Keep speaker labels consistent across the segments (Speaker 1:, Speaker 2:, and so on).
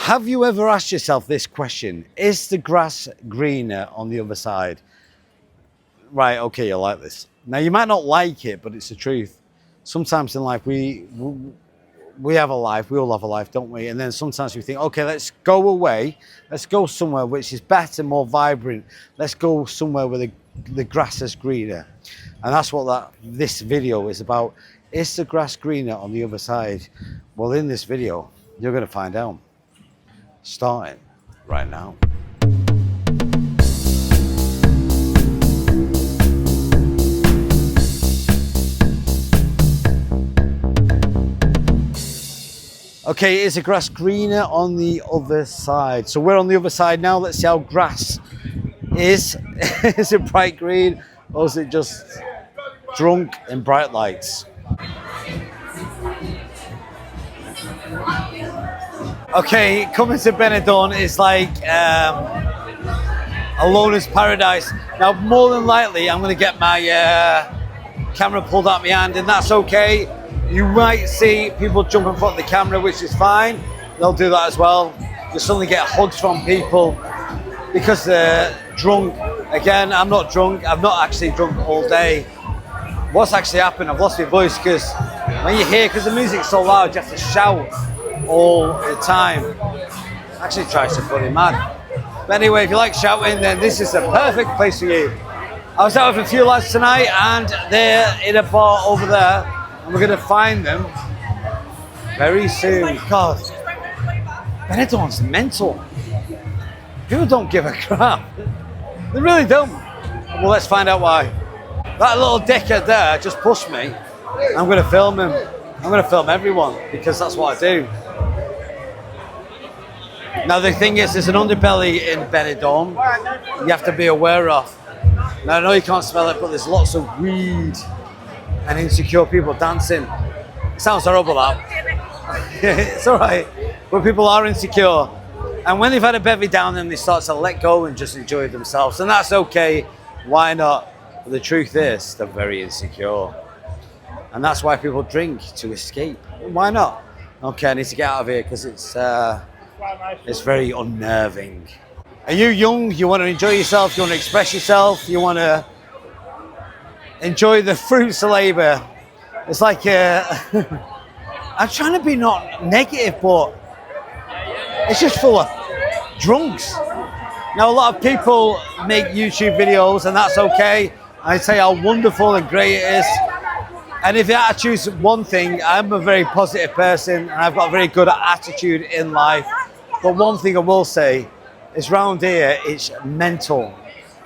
Speaker 1: Have you ever asked yourself this question? Is the grass greener on the other side? Right, okay, you like this. Now, you might not like it, but it's the truth. Sometimes in life, we have a life, we all have a life, don't we? And then sometimes we think, okay, let's go away. Let's go somewhere which is better, more vibrant. Let's go somewhere where the grass is greener. And that's what this video is about. Is the grass greener on the other side? Well, in this video, you're going to find out. Starting right now. Okay, is the grass greener on the other side? So we're on the other side now. Let's see how grass is. Is it bright green or is it just drunk in bright lights? Okay, coming to Benidorm is like a loner's paradise. Now, more than likely, I'm going to get my camera pulled out my hand, and that's okay. You might see people jump in front of the camera, which is fine. They'll do that as well. You suddenly get hugs from people because they're drunk. Again, I'm not drunk. I'm not actually drunk all day. What's actually happened? I've lost my voice because when you hear, because the music's so loud, you have to shout all the time. Actually tries to put him mad. But anyway, if you like shouting, then this is the perfect place for you. I was out with a few lads tonight and they're in a bar over there. And we're going to find them very soon. God, Benidorm's mental. People don't give a crap. They really don't. Well, let's find out why. That little dickhead there just pushed me. I'm going to film him. I'm going to film everyone because that's what I do. Now, the thing is, there's an underbelly in Benidorm you have to be aware of. Now, I know you can't smell it, but there's lots of weed and insecure people dancing. It sounds horrible, that. It's all right, but people are insecure. And when they've had a bevy down, then they start to let go and just enjoy themselves. And that's okay. Why not? But the truth is, they're very insecure. And that's why people drink, to escape. Why not? Okay, I need to get out of here because it's very unnerving. Are you young? You want to enjoy yourself? You want to express yourself? You want to enjoy the fruits of labour? It's like I'm trying to be not negative, but it's just full of drunks. Now, a lot of people make YouTube videos, and that's okay. I say how wonderful and great it is. And if you had to choose one thing, I'm a very positive person, and I've got a very good attitude in life. But one thing I will say is round here, it's mental.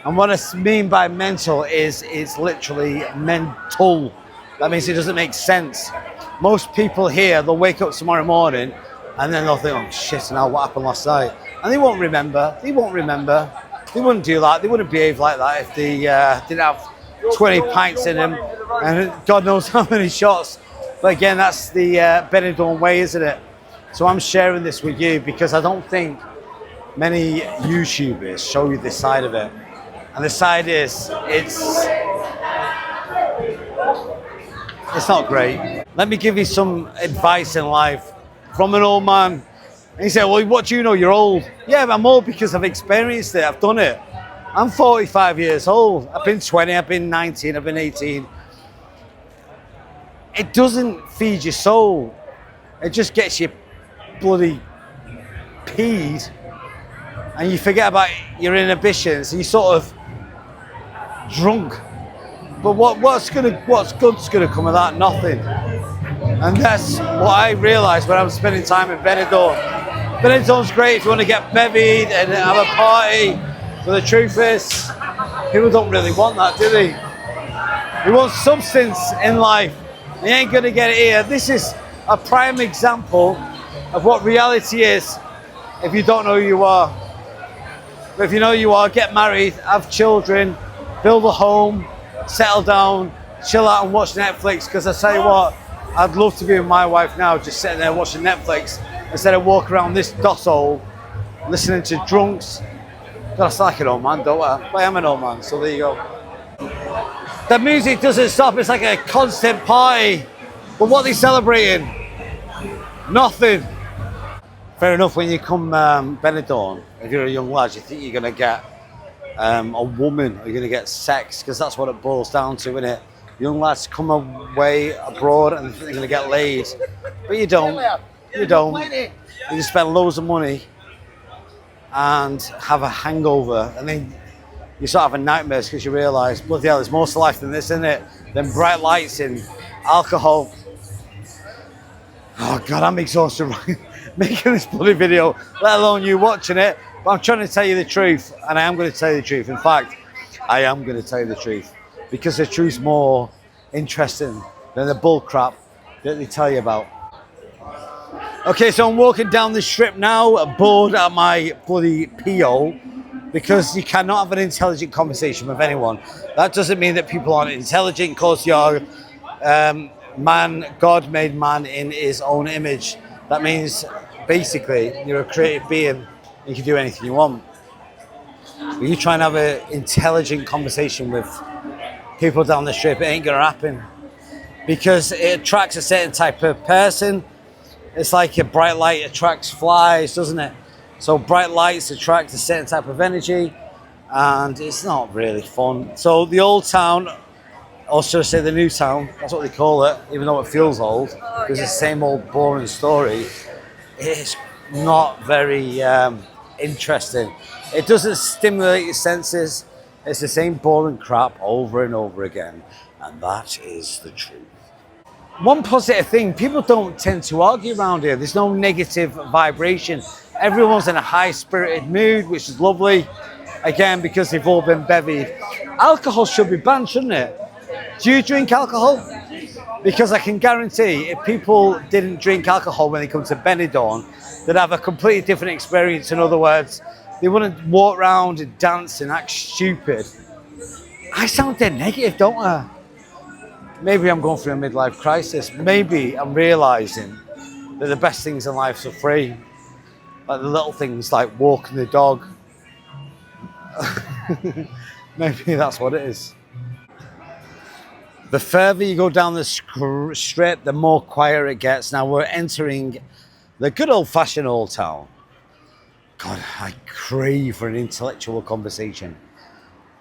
Speaker 1: And what I mean by mental is it's literally mental. That means it doesn't make sense. Most people here, they'll wake up tomorrow morning and then they'll think, oh shit, now what happened last night? And they won't remember. They won't remember. They wouldn't do that. They wouldn't behave like that if they didn't have 20 pints in them and God knows how many shots. But again, that's the Benidorm way, isn't it? So I'm sharing this with you because I don't think many YouTubers show you this side of it. And the side is, it's not great. Let me give you some advice in life from an old man. And he said, well, what do you know? You're old. Yeah, but I'm old because I've experienced it. I've done it. I'm 45 years old. I've been 20, I've been 19, I've been 18. It doesn't feed your soul. It just gets you bloody peed. And you forget about your inhibitions and you sort of drunk. But what's good's gonna come of that? Nothing. And that's what I realised when I'm spending time in Benidorm. Benidorm's great if you want to get bevied and have a party. But the truth is, people don't really want that, do they? They want substance in life. You ain't gonna get it here. This is a prime example of what reality is if you don't know who you are. But if you know who you are, get married, have children, build a home, settle down, chill out and watch Netflix. Because I tell you what, I'd love to be with my wife now, just sitting there watching Netflix instead of walking around this dosshole, listening to drunks. God, I sound like an old man, don't I? But I am an old man, so there you go. The music doesn't stop, it's like a constant party. But what are they celebrating? Nothing. Fair enough, when you come Benidorm, if you're a young lad, you think you're going to get a woman, or you're going to get sex, because that's what it boils down to, isn't it? Young lads come away abroad and think they're going to get laid, but you don't. You don't. You just spend loads of money and have a hangover, and then you start having nightmares because you realise, bloody hell, there's more to life than this, isn't it? Then bright lights and alcohol. Oh God, I'm exhausted making this bloody video, let alone you watching it. But I'm trying to tell you the truth, and I am going to tell you the truth. In fact, I am going to tell you the truth, because the truth's more interesting than the bull crap that they tell you about. Okay, so I'm walking down the strip now, bored at my bloody PO, because you cannot have an intelligent conversation with anyone. That doesn't mean that people aren't intelligent, because you're man, God made man in his own image. That means basically you're a creative being. You can do anything you want. But you try and have an intelligent conversation with people down the strip, it ain't gonna happen, because it attracts a certain type of person. It's like a bright light attracts flies, doesn't it? So bright lights attract a certain type of energy, and it's not really fun. So the old town, or should I say the new town, that's what they call it, even though it feels old, because it's the same old boring story. It's not very interesting. It doesn't stimulate your senses. It's the same boring crap over and over again, and that is the truth. One positive thing, people don't tend to argue around here. There's no negative vibration. Everyone's in a high-spirited mood, which is lovely. Again, because they've all been bevied. Alcohol should be banned, shouldn't it? Do you drink alcohol? Because I can guarantee if people didn't drink alcohol when they come to Benidorm, they'd have a completely different experience. In other words, they wouldn't walk around and dance and act stupid. I sound dead negative, don't I? Maybe I'm going through a midlife crisis. Maybe I'm realising that the best things in life are free. Like the little things like walking the dog. Maybe that's what it is. The further you go down the strip, the more quieter it gets. Now we're entering the good old-fashioned old town. God, I crave for an intellectual conversation.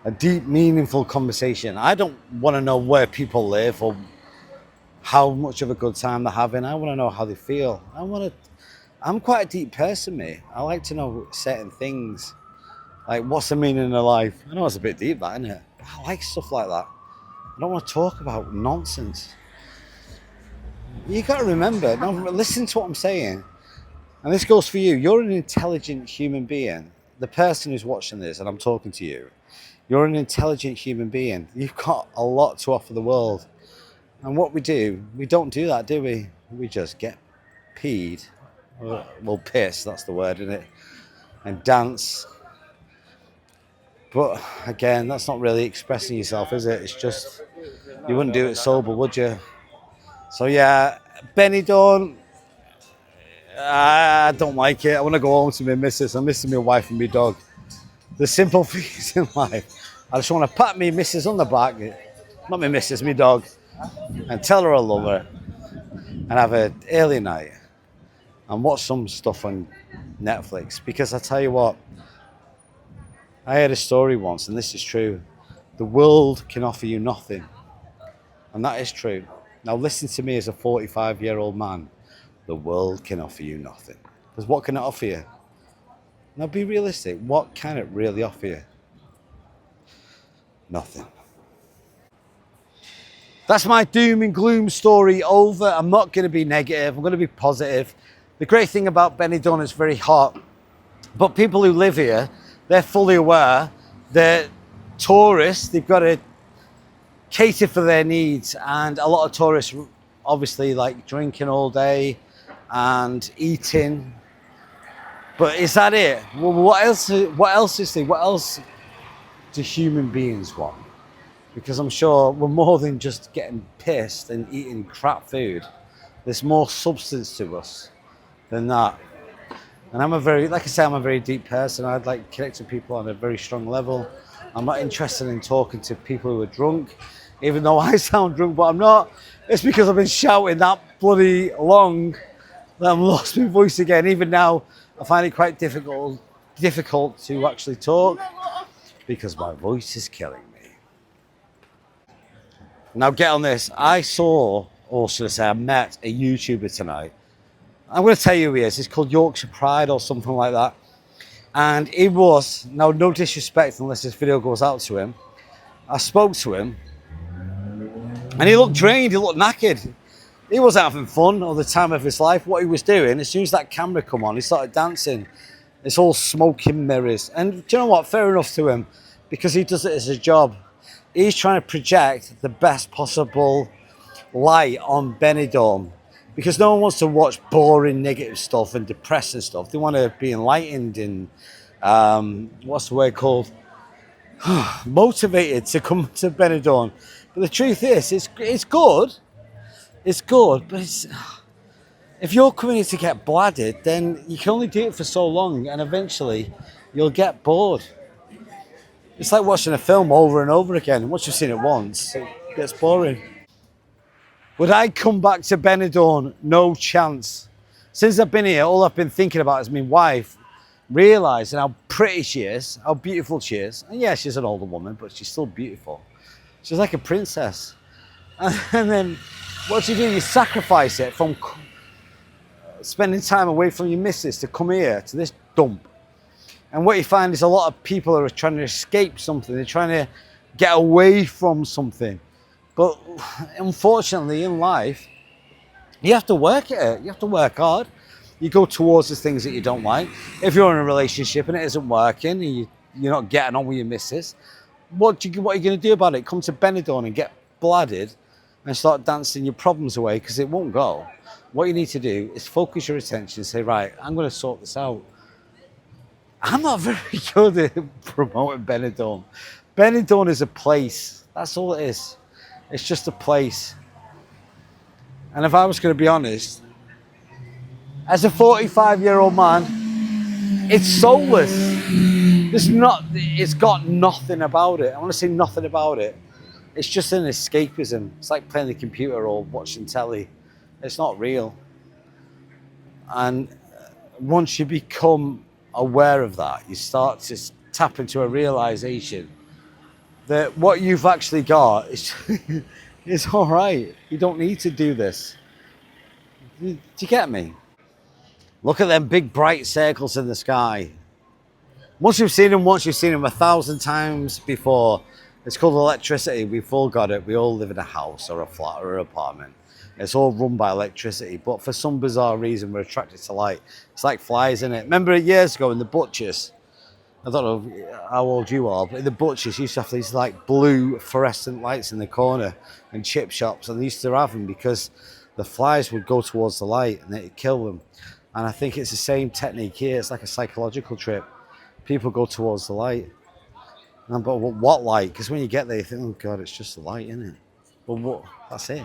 Speaker 1: A deep, meaningful conversation. I don't want to know where people live or how much of a good time they're having. I want to know how they feel. I'm quite a deep person, mate. I like to know certain things. Like, what's the meaning of life? I know it's a bit deep, that, isn't it? But I like stuff like that. I don't want to talk about nonsense. You got to remember, now listen to what I'm saying. And this goes for you. You're an intelligent human being. The person who's watching this, and I'm talking to you, you're an intelligent human being. You've got a lot to offer the world. And what we do, we don't do that, do we? We just get peed. Well, piss, that's the word, isn't it? And dance. But again, that's not really expressing yourself, is it? It's just, you wouldn't do it sober, would you? So yeah, Benidorm, I don't like it. I want to go home to my missus. I'm missing my wife and my dog. The simple things in life. I just want to pat me missus on the back, not my missus, my dog, and tell her I love her, and have an early night and watch some stuff on Netflix. Because I tell you what, I heard a story once, and this is true. The world can offer you nothing, and that is true. Now listen to me as a 45-year-old man. The world can offer you nothing. Because what can it offer you? Now be realistic. What can it really offer you? Nothing. That's my doom and gloom story over. I'm not going to be negative. I'm going to be positive. The great thing about Benidorm is very hot. But people who live here, they're fully aware that tourists, they've got to cater for their needs. And a lot of tourists obviously like drinking all day and eating. But is that it? Well, what else is there? What else do human beings want? Because I'm sure we're more than just getting pissed and eating crap food. There's more substance to us than that. And I'm a very deep person. I'd like to connect to people on a very strong level. I'm not interested in talking to people who are drunk, even though I sound drunk, but I'm not. It's because I've been shouting that bloody long I've lost my voice again. Even now, I find it quite difficult to actually talk because my voice is killing me. Now get on this. I saw, or should I say, I met a YouTuber tonight. I'm going to tell you who he is. He's called Yorkshire Pride or something like that. And he was, now no disrespect unless this video goes out to him, I spoke to him and he looked drained, he looked knackered. He wasn't having fun all the time of his life. What he was doing, as soon as that camera come on, he started dancing. It's all smoke and mirrors. And do you know what? Fair enough to him, because he does it as a job. He's trying to project the best possible light on Benidorm, because no one wants to watch boring negative stuff and depressing stuff. They want to be enlightened and, what's the word called? Motivated to come to Benidorm. But the truth is, it's good. It's good, but if you're coming here to get bladded, then you can only do it for so long, and eventually you'll get bored. It's like watching a film over and over again. Once you've seen it once, it gets boring. Would I come back to Benidorm? No chance. Since I've been here, all I've been thinking about is my wife realising how pretty she is, how beautiful she is. And yeah, she's an older woman, but she's still beautiful. She's like a princess. And then what do? You sacrifice it from spending time away from your missus to come here to this dump. And what you find is a lot of people are trying to escape something. They're trying to get away from something. But unfortunately in life, you have to work at it. You have to work hard. You go towards the things that you don't like. If you're in a relationship and it isn't working and you're not getting on with your missus, what are you going to do about it? Come to Benidorm and get bladded and start dancing your problems away, because it won't go. What you need to do is focus your attention and say, right, I'm going to sort this out. I'm not very good at promoting Benidorm. Benidorm is a place. That's all it is. It's just a place. And if I was going to be honest, as a 45-year-old man, it's soulless. It's got nothing about it. I want to say nothing about it. It's just an escapism. It's like playing the computer or watching telly. It's not real. And once you become aware of that, you start to tap into a realization that what you've actually got is it's all right. You don't need to do this. Do you get me? Look at them big bright circles in the sky. Once you've seen them 1,000 times before. It's called electricity. We've all got it. We all live in a house or a flat or an apartment. It's all run by electricity. But for some bizarre reason, we're attracted to light. It's like flies, isn't it? Remember years ago in the butchers? I don't know how old you are, but in the butchers used to have these like blue fluorescent lights in the corner and chip shops. And they used to have them because the flies would go towards the light and it'd kill them. And I think it's the same technique here. It's like a psychological trip. People go towards the light. But what light? Because when you get there, you think, oh God, it's just the light, isn't it? But what? That's it.